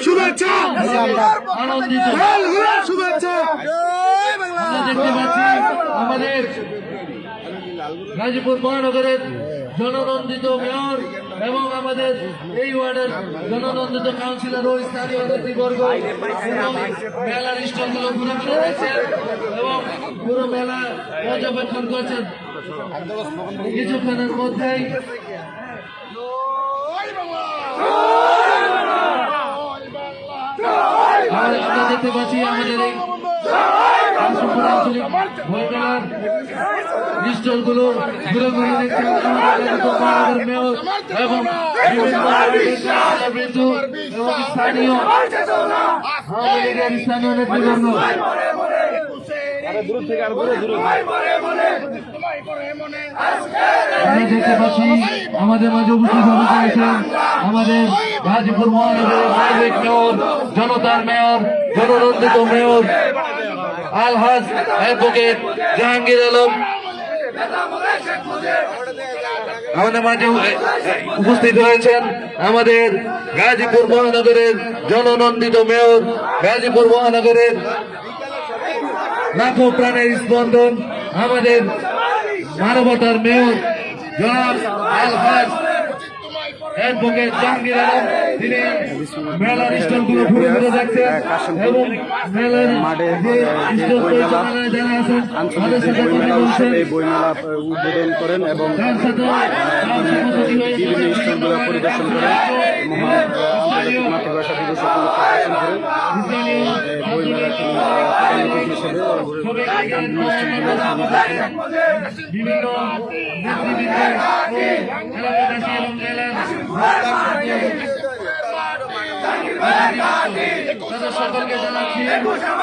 শুভেচ্ছা আনন্দিত শুভেচ্ছা আমরা দেখতে পাচ্ছি আমাদের গাজীপুর মহানগরের জননন্দিত মেয়র এবং আমাদের এই ওয়ার্ডের জননন্দিত কাউন্সিলর ও স্থানীয় নেতৃবর্গ মেলার স্টলগুলো ঘুরে ফিরে দেখছেন এবং পুরো মেলা পর্যবেক্ষণ করছেন। কিছুক্ষণের মধ্যেই আমরা দেখতে পাচ্ছি আমাদের এই আঞ্চলিক বইমেলার স্টলগুলো ঘুরে ঘুরে দেখছেন আমাদের মেয়র এবং বিভিন্ন এবং স্থানীয় আওয়ামী লীগের স্থানীয় নেতৃবৃন্দ। আমরা দেখতে পাচ্ছি আমাদের মাঝে উপস্থিত হতে চাইছেন আমাদের গাজীপুর মহানগরের সাবেক মেয়র, জনতার মেয়র, জননন্দিত মেয়র আলহাজ অ্যাডভোকেট জাহাঙ্গীর আলম আমাদের মাঝে উপস্থিত হয়েছেন আমাদের গাজীপুর মহানগরের জননন্দিত মেয়র, গাজীপুর মহানগরের লাখো প্রাণের স্পন্দন আমাদের মানবতার মেয়র জনাব আলহাজ অ্যাডভোকেট জাহাঙ্গীর আলম। তিনি মেলার স্টলগুলো ঘুরে ঘুরে দেখছেন এবং মেলার যে স্টল পরিচালনায় যারা আছেন তাদের সাথে কথা বলছেন, এই বইমেলা উদ্বোধন করেন এবং তার সাথে বিভিন্ন স্টলগুলো পরিদর্শন করেন। মহান আন্তর্জাতিক মাতৃভাষা দিবস উপলক্ষে পরিদর্শন করেন। বইমেলা বিভিন্ন নেতৃবৃন্দ এলাকাবাসী এবং মেলার তাদের সকলকে জানাচ্ছি আগান